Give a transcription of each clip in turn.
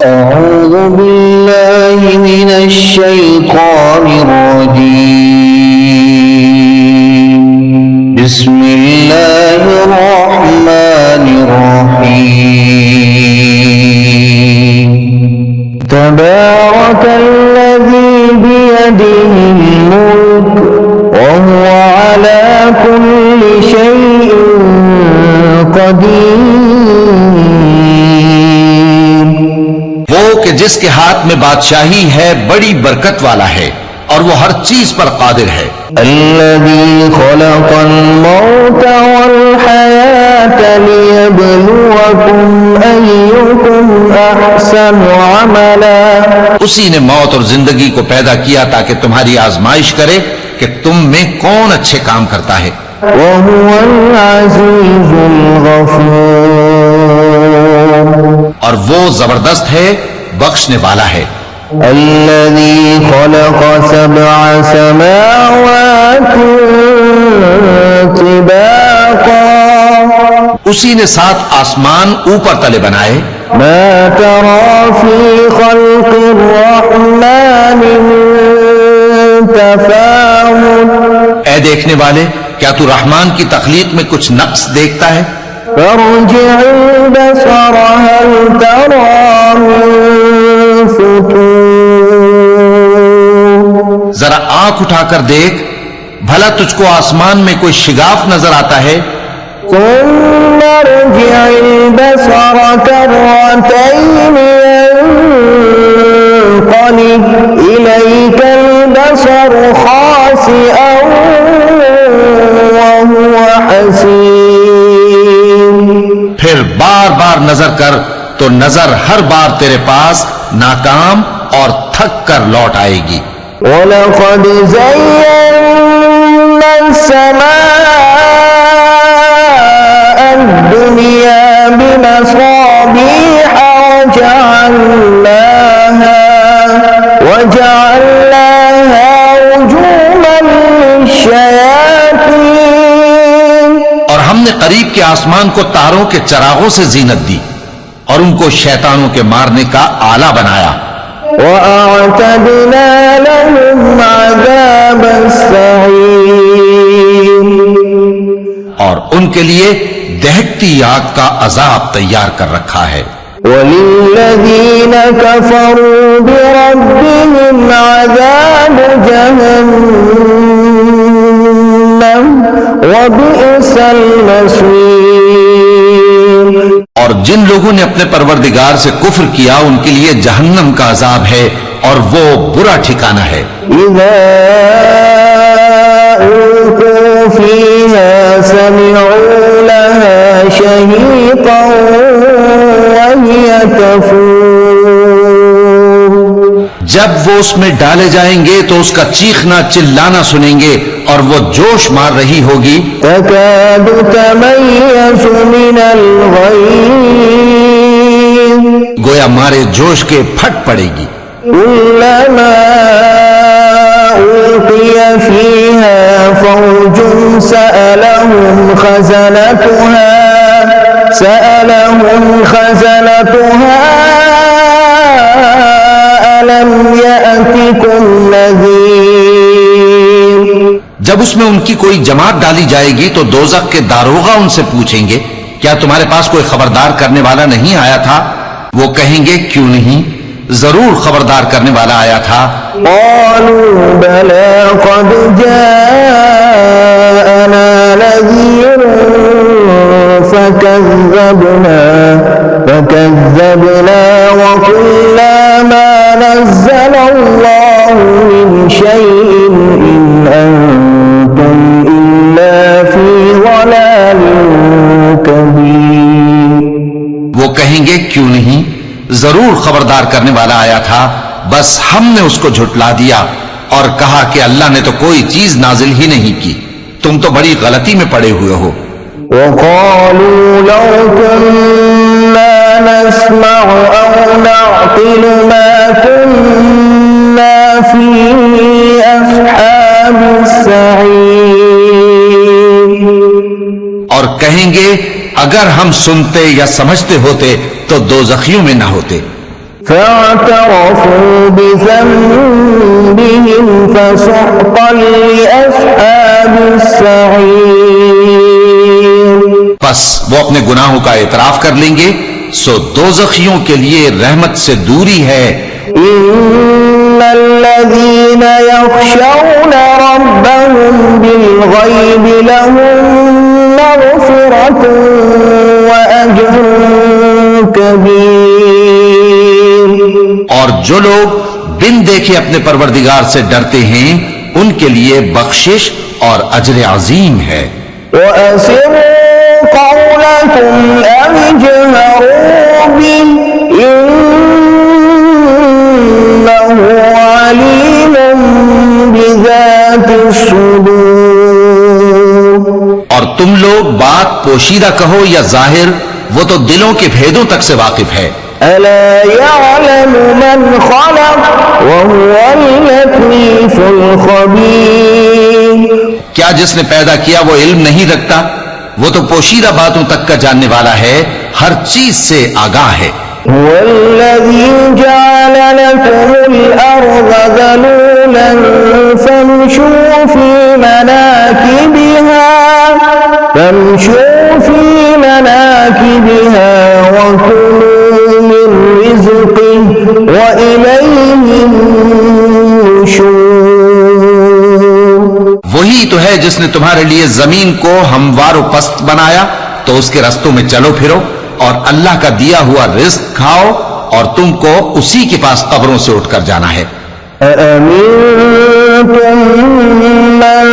أعوذ بالله من الشيطان الرجيم. بسم الله الرحمن الرحيم. تبارك الذي بيده الملك وهو على كل شيء قدير. وہ کہ جس کے ہاتھ میں بادشاہی ہے بڑی برکت والا ہے اور وہ ہر چیز پر قادر ہے. الذي خلق الموت والحياة ليبلوكم أيكم أحسن عملا. اسی نے موت اور زندگی کو پیدا کیا تاکہ تمہاری آزمائش کرے کہ تم میں کون اچھے کام کرتا ہے. وهو العزيز الغفور. اور وہ زبردست ہے، بخشنے والا ہے. الذي خلق 7 سماوات طباقا. اسی نے 7 آسمان اوپر تلے بنائے. ما ترى في خلق الرحمن من تفاوت. اے دیکھنے والے، کیا تو رحمان کی تخلیق میں کچھ نقص دیکھتا ہے؟ فارجع البصر هل ترى من فطور. ذرا آنکھ اٹھا کر دیکھ، بھلا تجھ کو آسمان میں کوئی شگاف نظر آتا ہے؟ ثم ارجع البصر كرتين ينقلب إليك البصر خاسئا وهو حسير. پھر بار بار نظر کر تو نظر ہر بار تیرے پاس ناکام اور تھک کر لوٹ آئے گی. وَلَقَدْ زَيَّنَّا السَّمَاءَ الدُّنْيَا بِمَصَابِيحَ وَجَعَلْنَاهَا رُجُومًا لِلشَّيَاطِينِ. اور ہم نے قریب کے آسمان کو تاروں کے چراغوں سے زینت دی اور ان کو شیطانوں کے مارنے کا آلہ بنایا. وَأَعْتَدْنَا لَهُمْ عَذَابَ السَّعِيرِ. اور ان کے لیے دہکتی آگ کا عذاب تیار کر رکھا ہے. وَلِلَّذِينَ كَفَرُوا بِرَبِّهِمْ عَذَابُ جَهَنَّمَ وَبِئْسَ الْمَصِيرُ. اور جن لوگوں نے اپنے پروردگار سے کفر کیا ان کے لیے جہنم کا عذاب ہے اور وہ برا ٹھکانہ ہے. إِذَا أُلْقُوا فِيهَا سَمِعُوا لَهَا شَهِيقًا وَهِيَ تَفُورُ. جب وہ اس میں ڈالے جائیں گے تو اس کا چیخنا چلانا سنیں گے اور وہ جوش مار رہی ہوگی. تَكَادُ تَمَيَّزُ مِنَ الْغَيْظِ. گویا مارے جوش کے پھٹ پڑے گی. كُلَّمَا أُلْقِيَ فِيهَا فَوْجٌ سَأَلَهُمْ خَزَنَتُهَا أَلَمْ يَأْتِكُمْ نَذِيرٌ. جب اس میں ان کی کوئی جماعت ڈالی جائے گی تو دوزخ کے داروغہ ان سے پوچھیں گے کیا تمہارے پاس کوئی خبردار کرنے والا نہیں آیا تھا؟ وہ کہیں گے کیوں نہیں، ضرور خبردار کرنے والا آیا تھا. قالوا بلى قد جاءنا نذير فكذبنا وقلنا ما نزل الله من شيء إن أنتم إلا في ضلال كبير. وہ کہیں گے کیوں نہیں، ضرور خبردار کرنے والا آیا تھا، بس ہم نے اس کو جھٹلا دیا اور کہا کہ اللہ نے تو کوئی چیز نازل ہی نہیں کی، تم تو بڑی غلطی میں پڑے ہوئے ہو. وقالوا لو كنا نسمع أو نعقل ما كنا في أصحاب السعير. اور کہیں گے اگر ہم سنتے یا سمجھتے ہوتے تو دوزخیوں میں نہ ہوتے. فاعترفوا بذنبهم فسحقا لأصحاب السعير. بس وہ اپنے گناہوں کا اعتراف کر لیں گے سو دوزخیوں کے لیے رحمت سے دوری ہے. إن الذين يخشون ربهم بالغيب لهم مغفرة وأجر كبير. اور جو لوگ بن دیکھے اپنے پروردگار سے ڈرتے ہیں ان کے لیے بخشش اور اجر عظیم ہے. وأسروا قولكم أو اجهروا به إنه عليم بذات الصدور. اور تم لوگ بات پوشیدہ کہو یا ظاہر وہ تو دلوں کے بھیدوں تک سے واقف ہے. ألا يعلم من خلق وهو اللطيف الخبير. کیا جس نے پیدا کیا وہ علم نہیں رکھتا؟ وہ تو پوشیدہ باتوں تک کا جاننے والا ہے، ہر چیز سے آگاہ ہے. هو الذي جعل لكم الأرض ذلولا فامشوا في مناكبها وكلوا من رزقه وإليه النشور. وہی تو ہے جس نے تمہارے لیے زمین کو ہموار و پست بنایا تو اس کے رستوں میں چلو پھرو اور اللہ کا دیا ہوا رزق کھاؤ اور تم کو اسی کے پاس قبروں سے اٹھ کر جانا ہے. أأمنتم من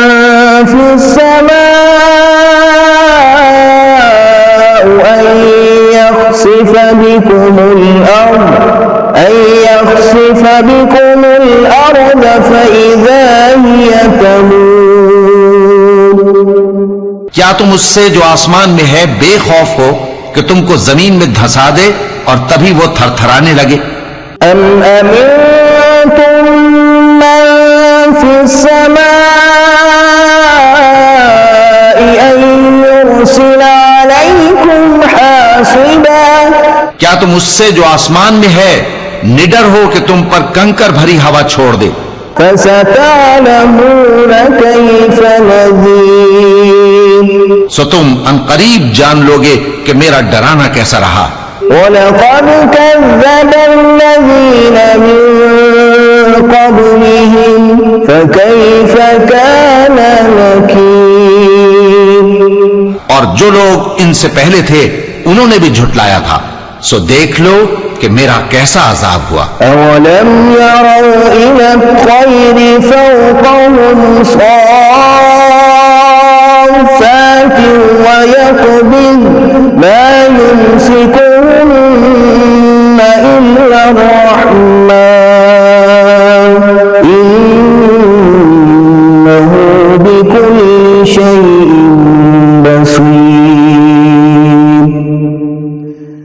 في السماء أن يخسف بكم الأرض فإذا هي تمور. کیا تم اس سے جو آسمان میں ہے بے خوف ہو کہ تم کو زمین میں دھسا دے اور تبھی وہ تھر تھرانے لگے؟ أم أمنتم من في السماء أن يرسل عليكم حاصبا. کیا تم اس سے جو آسمان میں ہے نڈر ہو کہ تم پر کنکر بھری ہوا چھوڑ دے؟ فستعلمون كيف نذير. سو تم ان قریب جان لوگے کہ میرا ڈرانا کیسا رہا. وَلَقَدْ كَذَّبَ الَّذِينَ مِن قَبْلِهِمْ فَكَيْفَ كَانَ نَكِيرِ. اور جو لوگ ان سے پہلے تھے انہوں نے بھی جھٹلایا تھا، سو دیکھ لو کہ میرا کیسا عذاب ہوا. أَوَلَمْ يَرَوْا إِلَى الطَّيْرِ فَوْقَهُمْ صَافَّاتٍ وَيَقْبِضْنَ مَا يُمْسِكُهُنَّ إِلَّا الرَّحْمَنُ إِنَّهُ بِكُلِّ شَيْءٍ بَصِيرٌ.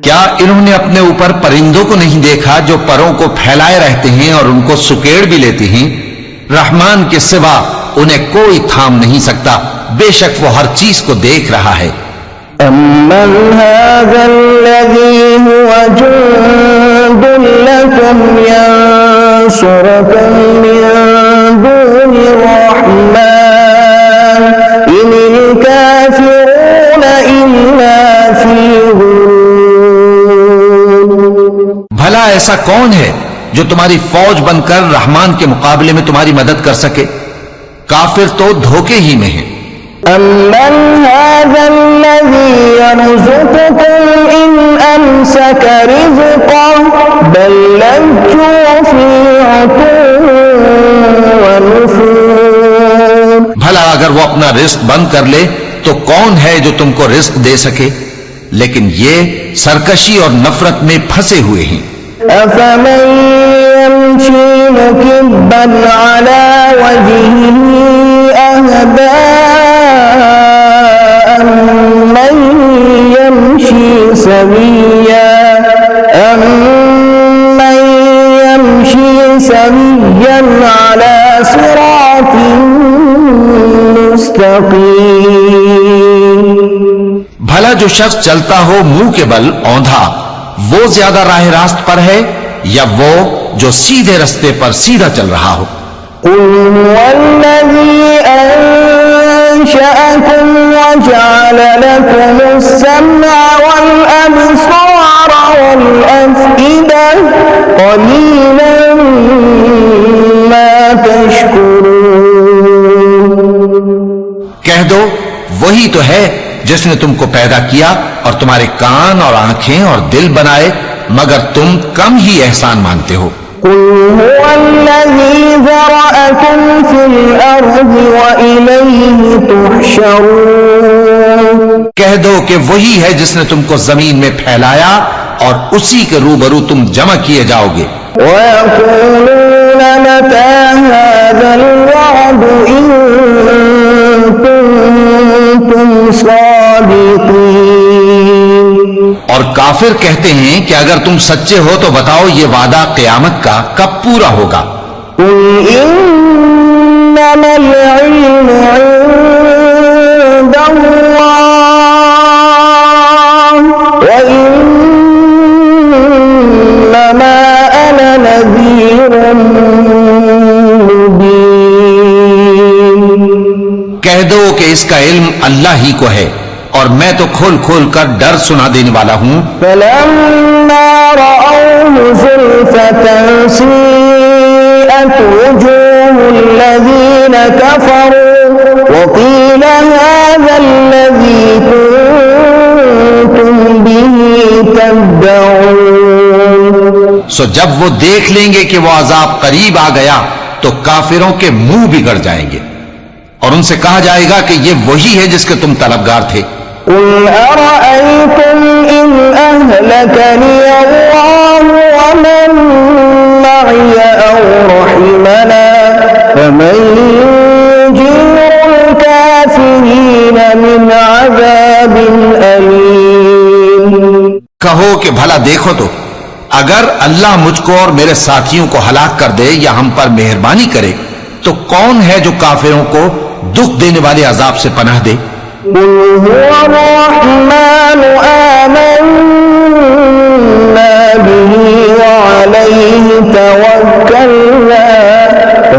کیا انہوں نے اپنے اوپر پرندوں کو نہیں دیکھا جو پروں کو پھیلائے رہتے ہیں اور ان کو سکیڑ بھی لیتے ہیں؟ رحمان کے سوا انہیں کوئی تھام نہیں سکتا، بے شک وہ ہر چیز کو دیکھ رہا ہے. أَمَّنْ هَذَا الَّذِي هُوَ جُندٌ لَكُمْ يَنصُرُكُم مِّن دُونِ الرَّحْمَنِ إِنِ الْكَافِرُونَ إِلَّا فِي غُرُورٍ. بھلا ایسا کون ہے جو تمہاری فوج بن کر رحمان کے مقابلے میں تمہاری مدد کر سکے؟ کافر تو دھوکے ہی میں ہیں. أَمَّنْ هَذَا الَّذِي يَرْزُقُكُمْ إِنْ أَمْسَكَ رِزْقَهُ بَل لَّجُّوا فِي عُتُوٍّ وَنُفُورٍ. بھلا اگر وہ اپنا رزق بند کر لے تو کون ہے جو تم کو رزق دے سکے؟ لیکن یہ سرکشی اور نفرت میں پھنسے ہوئے ہیں. أَفَمَن يَمْشِي مُكِبًّا عَلَى وَجْهِهِ أَهْدَىٰ أَمَّن يَمْشِي سَوِيًّا عَلَى صِرَاطٍ مُّسْتَقِيمٍ. بھلا جو شخص چلتا ہو منہ کے بل اوندھا وہ زیادہ راہ راست پر ہے یا وہ جو سیدھے رستے پر سیدھا چل رہا ہو؟ قل هو الذي أنشأكم وجعل لكم السمع والأبصار والأفئدة قليلا ما تشكرون۔ کہہ دو وہی تو ہے جس نے تم کو پیدا کیا اور تمہارے کان اور آنکھیں اور دل بنائے، مگر تم کم ہی احسان مانتے ہو۔ قل هو الذي ذرأكم في الأرض وإليه تحشرون۔ کہہ دو کہ وہی ہے جس نے تم کو زمین میں پھیلایا اور اسی کے روبرو تم جمع کیے جاؤ گے۔ ويقولون متى هذا الوعد إن كنتم صادقين۔ اور کافر کہتے ہیں کہ اگر تم سچے ہو تو بتاؤ یہ وعدہ قیامت کا کب پورا ہوگا؟ قل إنما العلم عند الله وإنما أنا نذير مبين۔ کہہ دو کہ اس کا علم اللہ ہی کو ہے اور میں تو کھول کھول کر ڈر سنا دینے والا ہوں۔ فلما رأوه زلفة سيئت وجوه الذين كفروا وقيل هذا الذي كنتم به تدعون۔ سو جب وہ دیکھ لیں گے کہ وہ عذاب قریب آ گیا تو کافروں کے منہ بگڑ جائیں گے اور ان سے کہا جائے گا کہ یہ وہی ہے جس کے تم طلبگار تھے۔ قل أرأيتم إن أهلكني الله ومن معي أو رحمنا فمن يجير الكافرين من عذاب أليم۔ کہو کہ بھلا دیکھو تو اگر اللہ مجھ کو اور میرے ساتھیوں کو ہلاک کر دے یا ہم پر مہربانی کرے تو کون ہے جو کافروں کو دکھ دینے والے عذاب سے پناہ دے؟ قل هو الرحمن آمنا به وعليه توكلنا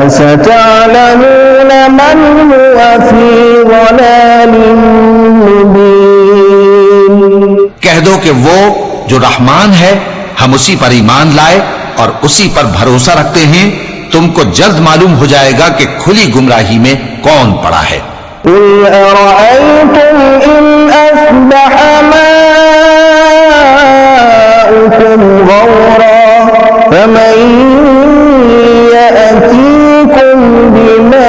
فستعلمون من هو في ضلال مبين۔ کہہ دو کہ وہ جو رحمان ہے ہم اسی پر ایمان لائے اور اسی پر بھروسہ رکھتے ہیں، تم کو جلد معلوم ہو جائے گا کہ کھلی گمراہی میں کون پڑا ہے۔ قل أرأيتم إن أصبح ماؤكم غورا فمن يأتيكم بماء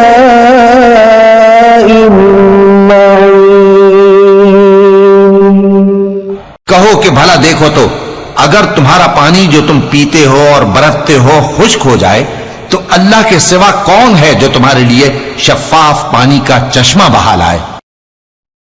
معين۔ کہو کہ بھلا دیکھو تو اگر تمہارا پانی جو تم پیتے ہو اور برتتے ہو خشک ہو جائے تو اللہ کے سوا کون ہے جو تمہارے لیے شفاف پانی کا چشمہ بہا لائے؟